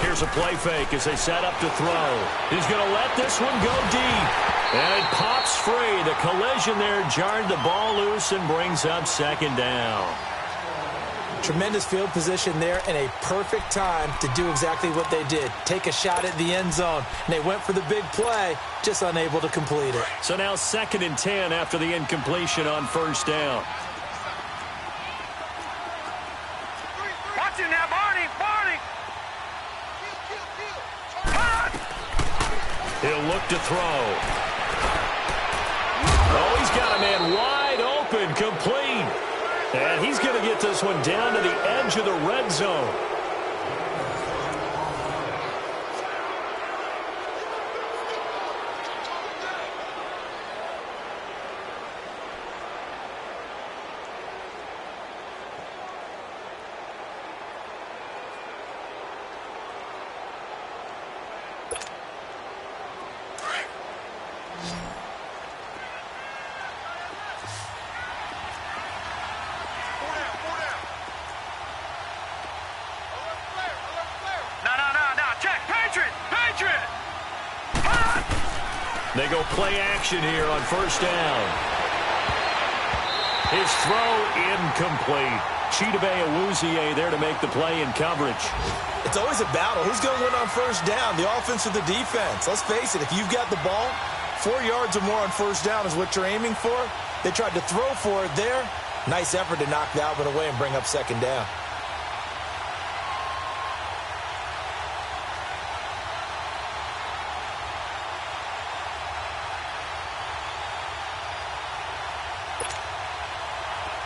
Here's a play fake as they set up to throw. He's going to let this one go deep. And it pops free. The collision there jarred the ball loose and brings up 2nd down. Tremendous field position there and a perfect time to do exactly what they did. Take a shot at the end zone. And they went for the big play, just unable to complete it. So now 2nd and 10 after the incompletion on 1st down. Watch it now, Barney. He'll look to throw. Oh, he's got a man wide open, complete. And he's going to get this one down to the edge of the red zone. They go play action here on 1st down. His throw incomplete. Chidobe Awuzie there to make the play in coverage. It's always a battle. Who's going to win on 1st down, the offense or the defense? Let's face it, if you've got the ball, 4 yards or more on 1st down is what you're aiming for. They tried to throw for it there. Nice effort to knock that one away and bring up 2nd down.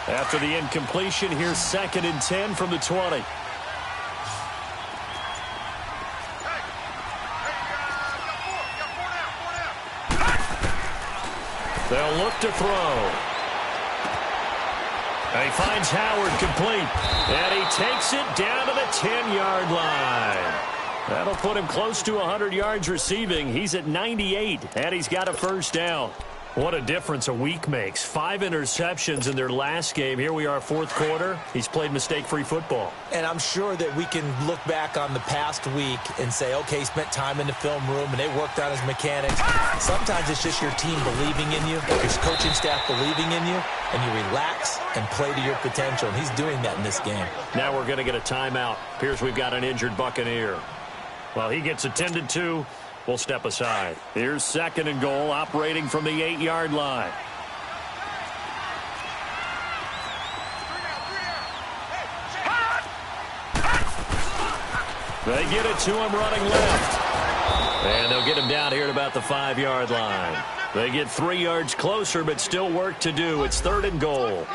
After the incompletion, here's 2nd and 10 from the 20. They'll look to throw. And he finds Howard complete. And he takes it down to the 10-yard line. That'll put him close to 100 yards receiving. He's at 98, and he's got a 1st down. What a difference a week makes. 5 interceptions in their last game. Here we are, 4th quarter. He's played mistake-free football. And I'm sure that we can look back on the past week and say, okay, he spent time in the film room and they worked on his mechanics. Sometimes it's just your team believing in you, your coaching staff believing in you, and you relax and play to your potential. And he's doing that in this game. Now we're going to get a timeout. Appears we've got an injured Buccaneer. Well, he gets attended to. We'll step aside. Here's 2nd and goal, operating from the 8-yard line. They get it to him running left. And they'll get him down here at about the 5-yard line. They get 3 yards closer, but still work to do. It's 3rd and goal.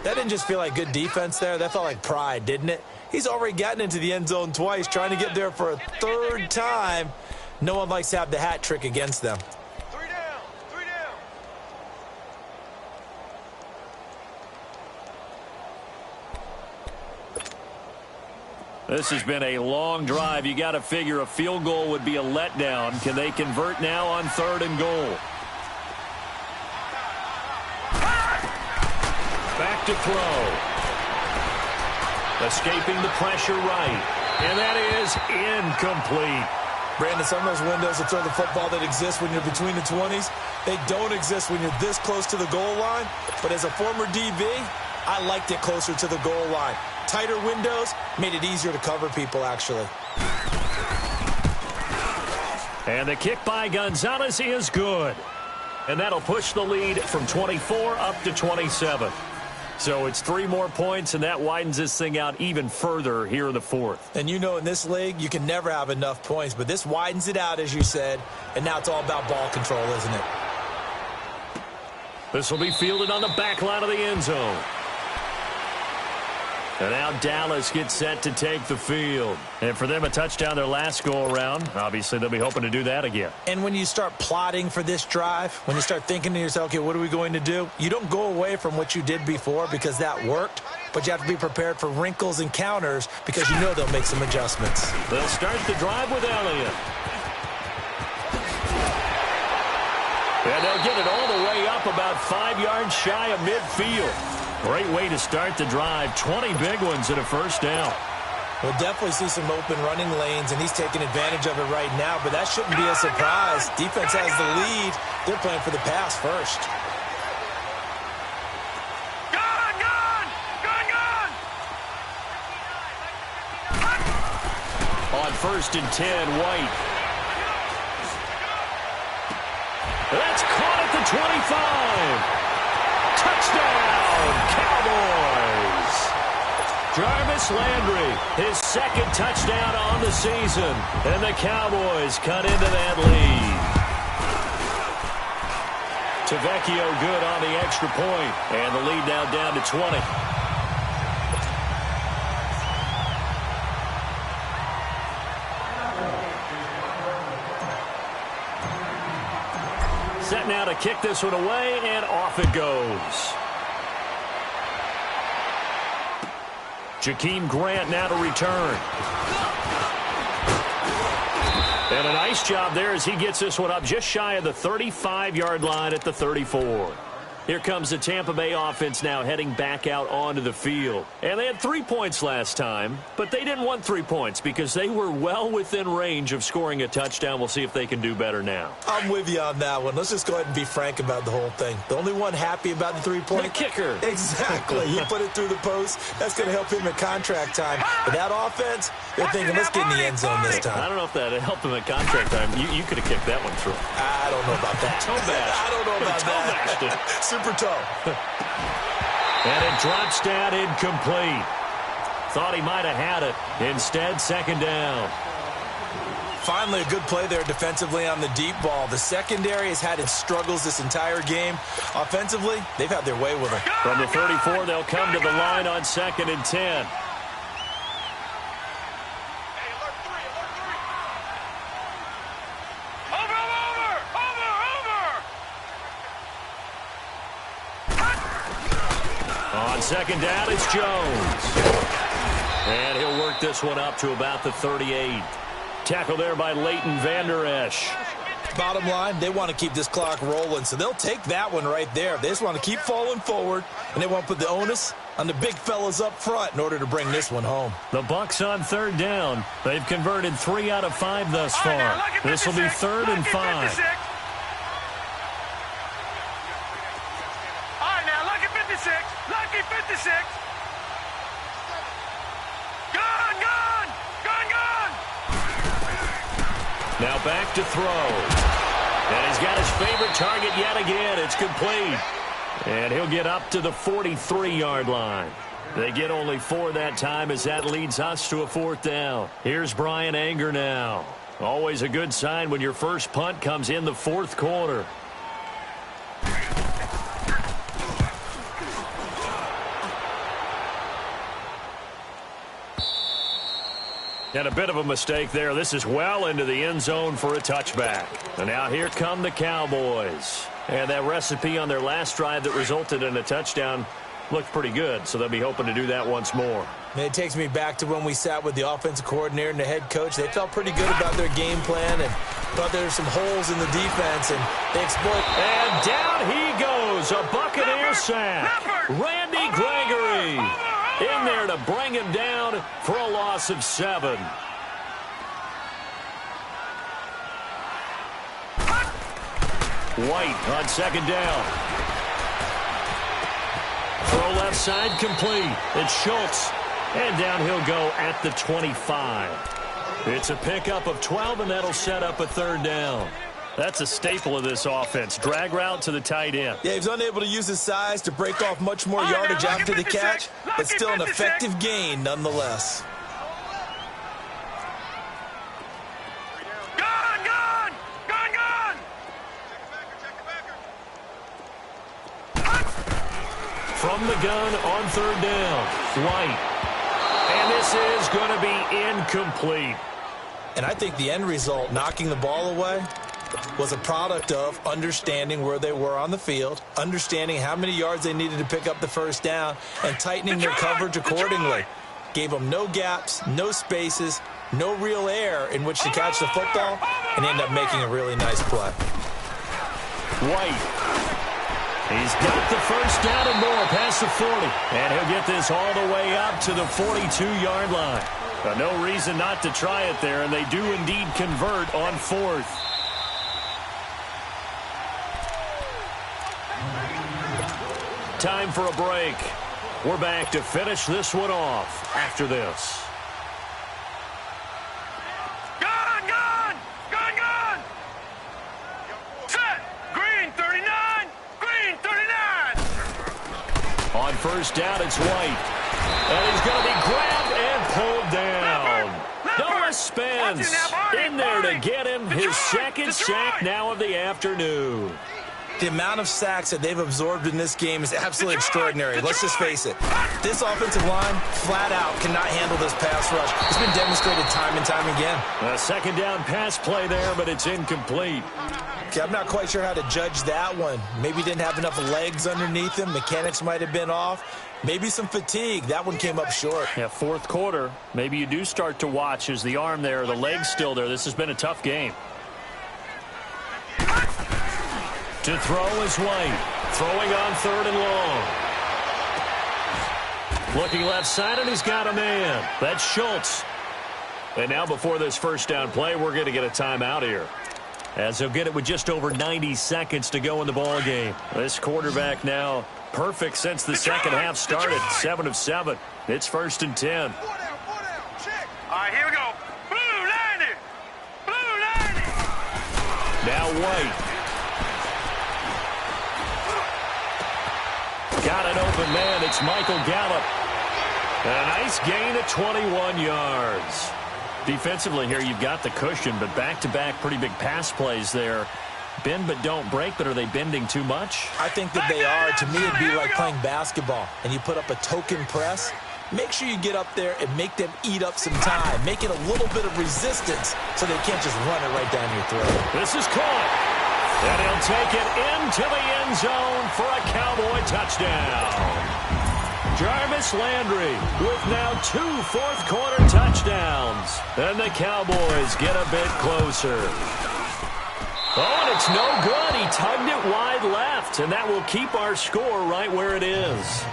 That didn't just feel like good defense there. That felt like pride, didn't it? He's already gotten into the end zone twice, trying to get there for a 3rd time. No one likes to have the hat trick against them. 3 down. This has been a long drive. You got to figure a field goal would be a letdown. Can they convert now on 3rd and goal? Back to throw. Escaping the pressure right. And that is incomplete. Brandon, some of those windows that throw the football that exist when you're between the 20s, they don't exist when you're this close to the goal line. But as a former DB, I liked it closer to the goal line. Tighter windows made it easier to cover people, actually. And the kick by Gonzalez is good. And that'll push the lead from 24 up to 27. So it's 3 more points, and that widens this thing out even further here in the 4th. And you know in this league, you can never have enough points, but this widens it out, as you said, and now it's all about ball control, isn't it? This will be fielded on the back line of the end zone. And now Dallas gets set to take the field. And for them, a touchdown their last go-around. Obviously, they'll be hoping to do that again. And when you start plotting for this drive, when you start thinking to yourself, okay, what are we going to do? You don't go away from what you did before because that worked, but you have to be prepared for wrinkles and counters because you know they'll make some adjustments. They'll start the drive with Elliott. And they'll get it all the way up about 5 yards shy of midfield. Great way to start the drive. 20 big ones and a first down. We'll definitely see some open running lanes, and he's taking advantage of it right now, but that shouldn't be a surprise. Defense has the lead. They're playing for the pass first. On 1st and 10, White. That's caught at the 25. Touchdown, Cowboys. Jarvis Landry, his 2nd touchdown on the season. And the Cowboys cut into that lead. Tavecchio good on the extra point. And the lead now down to 20. Set now to kick this one away, and off it goes. Jakeem Grant now to return. And a nice job there as he gets this one up just shy of the 35-yard line at the 34. Here comes the Tampa Bay offense now heading back out onto the field. And they had 3 points last time, but they didn't want 3 points because they were well within range of scoring a touchdown. We'll see if they can do better now. I'm with you on that one. Let's just go ahead and be frank about the whole thing. The only one happy about the 3-point? The kicker. Exactly. He put it through the post. That's going to help him at contract time. But that offense, they're thinking, let's get in the end zone this time. I don't know if that helped him at contract time. You could have kicked that one through. I don't know about that. Toe bash. I don't know about that. Super toe. And it drops down incomplete. Thought he might have had it. Instead, 2nd down. Finally, a good play there defensively on the deep ball. The secondary has had its struggles this entire game. Offensively, they've had their way with it. From the 34, they'll come to the line on 2nd and 10. On 2nd down, it's Jones. And he'll work this one up to about the 38. Tackle there by Leighton Vander Esch. Bottom line, they want to keep this clock rolling, so they'll take that one right there. They just want to keep falling forward, and they want to put the onus on the big fellas up front in order to bring this one home. The Bucs on 3rd down. They've converted 3 out of 5 thus far. This will be 3rd and 5. Lucky 56. Gone. Now back to throw. And he's got his favorite target yet again. It's complete. And he'll get up to the 43-yard line. They get only 4 that time as that leads us to a 4th down. Here's Brian Anger now. Always a good sign when your first punt comes in the 4th quarter. And a bit of a mistake there. This is well into the end zone for a touchback. And now here come the Cowboys. And that recipe on their last drive that resulted in a touchdown looked pretty good, so they'll be hoping to do that once more. It takes me back to when we sat with the offensive coordinator and the head coach. They felt pretty good about their game plan and thought there were some holes in the defense, and they exploit. And down he goes, a Buccaneer sack. Randy Gregory in there to bring him down for a loss of 7. White on 2nd down. Throw left side complete. It's Schultz. And down he'll go at the 25. It's a pickup of 12, and that'll set up a 3rd down. That's a staple of this offense. Drag route to the tight end. Yeah, he's unable to use his size to break off much more yardage after the catch, but still an effective gain nonetheless. From the gun on 3rd down, White. And this is going to be incomplete. And I think the end result, knocking the ball away, was a product of understanding where they were on the field, understanding how many yards they needed to pick up the 1st down, and tightening their coverage accordingly. Gave them no gaps, no spaces, no real air in which to catch the football, and end up making a really nice play. White. He's got the first down and more past the 40. And he'll get this all the way up to the 42-yard line. No reason not to try it there, and they do indeed convert on 4th. Time for a break. We're back to finish this one off after this. Gun, gun! Gun, gun! Set! Green 39! Green 39! On first down, it's White. And he's going to be grabbed and pulled down. Noah Spence in there to get him his second sack now of the afternoon. The amount of sacks that they've absorbed in this game is absolutely extraordinary. Let's just face it. This offensive line, flat out, cannot handle this pass rush. It's been demonstrated time and time again. A second down pass play there, but it's incomplete. Okay, I'm not quite sure how to judge that one. Maybe didn't have enough legs underneath him. Mechanics might have been off. Maybe some fatigue. That one came up short. Yeah, fourth quarter. Maybe you do start to watch as the arm there, the leg's still there. This has been a tough game. To throw is White. Throwing on 3rd and long. Looking left side, and he's got a man. That's Schultz. And now before this first down play, we're going to get a timeout here, as he'll get it with just over 90 seconds to go in the ball game. This quarterback now perfect since the second half started. 7 of 7. It's 1st and 10. 4 down, check. All right, here we go. Blue 90! Blue 90! Now White. Got an open man. It's Michael Gallup. A nice gain of 21 yards. Defensively here, you've got the cushion, but back-to-back pretty big pass plays there. Bend but don't break, but are they bending too much? I think that they are. To me, it'd be like playing basketball, and you put up a token press. Make sure you get up there and make them eat up some time. Make it a little bit of resistance so they can't just run it right down your throat. This is caught. And he'll take it into the end zone for a Cowboy touchdown. Jarvis Landry with now 2 fourth-quarter touchdowns. And the Cowboys get a bit closer. Oh, and it's no good. He tugged it wide left, and that will keep our score right where it is.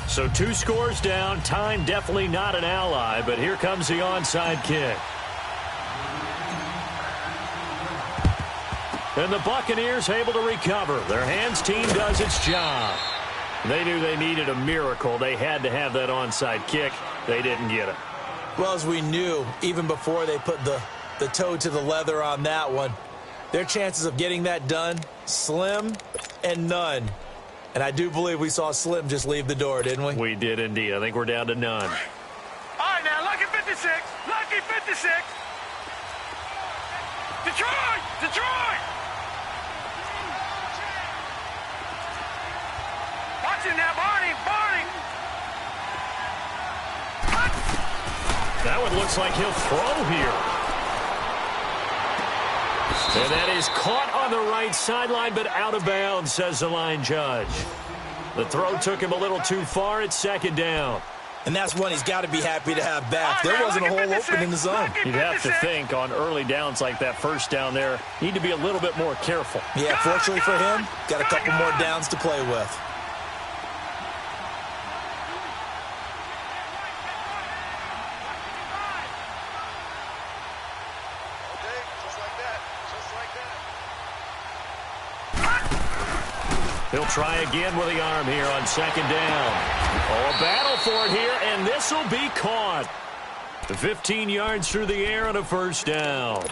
So 2 scores down. Time definitely not an ally, but here comes the onside kick. And the Buccaneers able to recover. Their hands team does its job. They knew they needed a miracle. They had to have that onside kick. They didn't get it. Well, as we knew, even before they put the toe to the leather on that one, their chances of getting that done, slim and none. And I do believe we saw Slim just leave the door, didn't we? We did indeed. I think we're down to none. All right, now, Lucky 56. Lucky 56. Detroit! Detroit! Watch it now, Barney! Barney! That one looks like he'll throw here. And that is caught on the right sideline, but out of bounds, says the line judge. The throw took him a little too far. It's 2nd down. And that's one he's got to be happy to have back. There wasn't a hole open in the zone. You'd have to think on early downs like that first down there, need to be a little bit more careful. Yeah, fortunately for him, got a couple more downs to play with. He'll try again with the arm here on 2nd down. Oh, a battle for it here, and this will be caught. 15 yards through the air on a 1st down.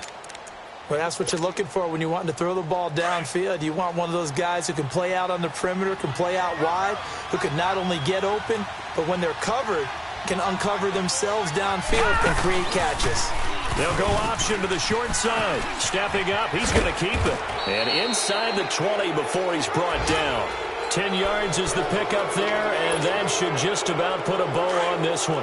Well, that's what you're looking for when you want to throw the ball downfield. You want one of those guys who can play out on the perimeter, can play out wide, who can not only get open, but when they're covered, can uncover themselves downfield and create catches. They'll go option to the short side. Stepping up, he's going to keep it. And inside the 20 before he's brought down. 10 yards is the pickup there, and that should just about put a bow on this one.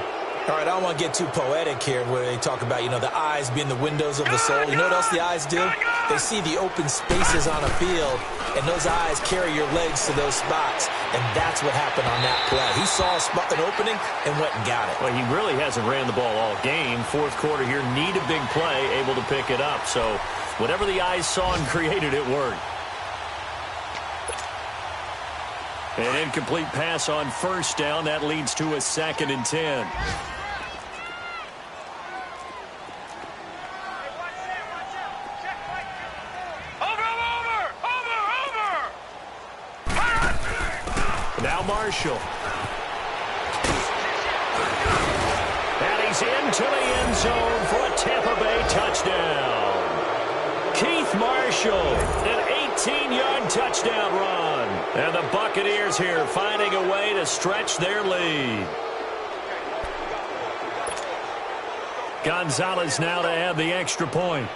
All right, I don't want to get too poetic here where they talk about, the eyes being the windows of the soul. You know what else the eyes do? They see the open spaces on a field, and those eyes carry your legs to those spots, and that's what happened on that play. He saw an opening and went and got it. Well, he really hasn't ran the ball all game. Fourth quarter here, need a big play, able to pick it up. So whatever the eyes saw and created, it worked. An incomplete pass on first down. That leads to a 2nd and 10. Now Marshall. And he's into the end zone for a Tampa Bay touchdown. Keith Marshall, an 18-yard touchdown run. And the Buccaneers here finding a way to stretch their lead. Gonzalez now to add the extra point.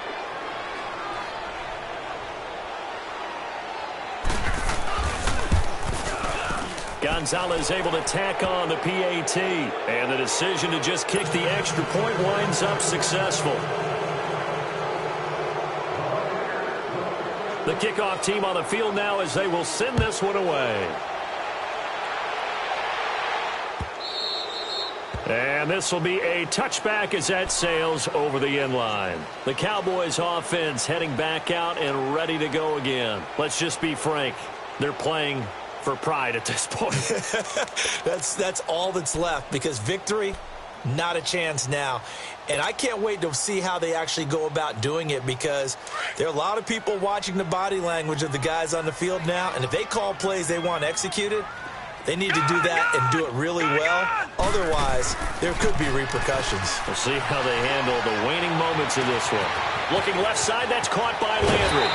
Gonzalez able to tack on the PAT. And the decision to just kick the extra point winds up successful. The kickoff team on the field now as they will send this one away. And this will be a touchback as that sails over the end line. The Cowboys offense heading back out and ready to go again. Let's just be frank. They're playing for pride at this point. That's all that's left, because victory, not a chance now. And I can't wait to see how they actually go about doing it, because there are a lot of people watching the body language of the guys on the field now, and if they call plays they want executed, they need to do that and do it really well. Otherwise, there could be repercussions. We'll see how they handle the waning moments in this one. Looking left side, that's caught by Landry.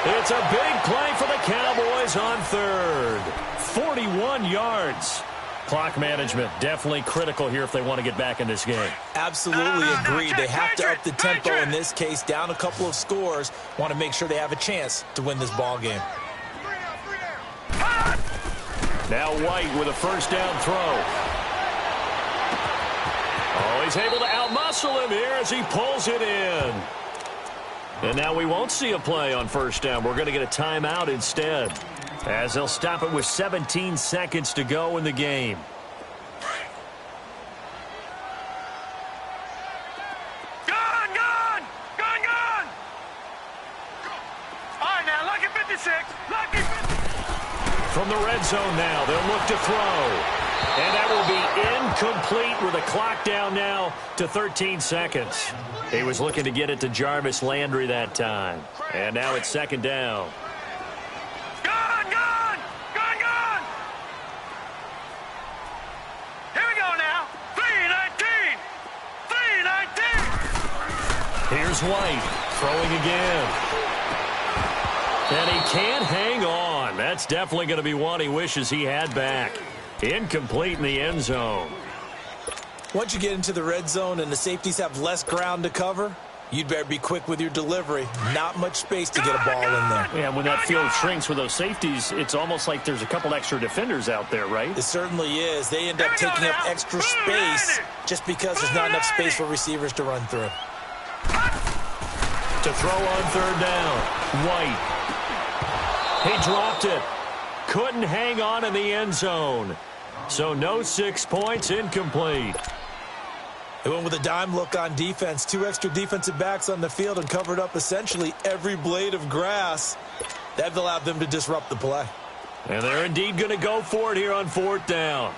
It's a big play for the Cowboys on third. 41 yards. Clock management definitely critical here if they want to get back in this game. Absolutely agreed. They have to up the tempo in this case, down a couple of scores. Want to make sure they have a chance to win this ball game. Now White with a first down throw. Oh, he's able to outmuscle him here as he pulls it in. And now we won't see a play on first down. We're going to get a timeout instead, as they'll stop it with 17 seconds to go in the game. Gone! All right, now, lucky 56. Lucky 56. From the red zone now, they'll look to throw. And that will be incomplete with a clock down now to 13 seconds. He was looking to get it to Jarvis Landry that time. And now it's second down. Gone! Here we go now. 3-19. Here's White throwing again. And he can't hang on. That's definitely going to be one he wishes he had back. Incomplete in the end zone. Once you get into the red zone and the safeties have less ground to cover, you'd better be quick with your delivery. Not much space to get a ball in there. Yeah, when that field shrinks with those safeties, it's almost like there's a couple extra defenders out there, right? It certainly is. They end up taking up extra space just because there's not enough space for receivers to run through. To throw on third down, White. He dropped it. Couldn't hang on in the end zone. So no 6 points, incomplete. They went with a dime look on defense. 2 extra defensive backs on the field and covered up essentially every blade of grass. That allowed them to disrupt the play. And they're indeed going to go for it here on fourth down.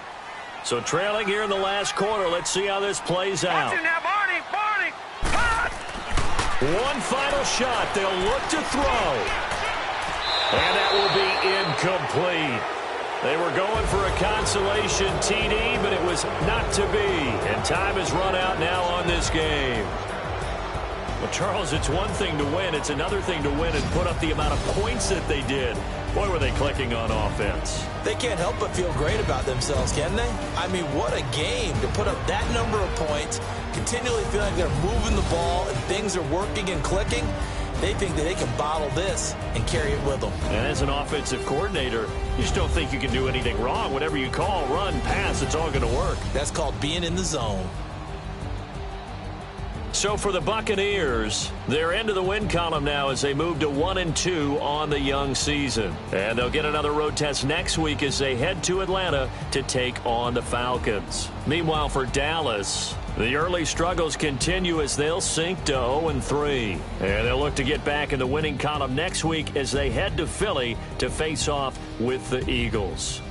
So trailing here in the last quarter. Let's see how this plays out. Now, Barney. One final shot. They'll look to throw. And that will be incomplete. They were going for a consolation TD, but it was not to be. And time has run out now on this game. Well, Charles, it's one thing to win. It's another thing to win and put up the amount of points that they did. Boy, were they clicking on offense. They can't help but feel great about themselves, can they? I mean, what a game to put up that number of points, continually feeling like they're moving the ball and things are working and clicking. They think that they can bottle this and carry it with them. And as an offensive coordinator, you just don't think you can do anything wrong. Whatever you call, run, pass, it's all going to work. That's called being in the zone. So for the Buccaneers, they're into the win column now as they move to 1-2 on the young season. And they'll get another road test next week as they head to Atlanta to take on the Falcons. Meanwhile, for Dallas, the early struggles continue as they'll sink to 0-3. And they'll look to get back in the winning column next week as they head to Philly to face off with the Eagles.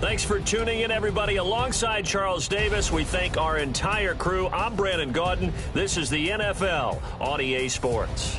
Thanks for tuning in, everybody. Alongside Charles Davis, we thank our entire crew. I'm Brandon Gaudin. This is the NFL on EA Sports.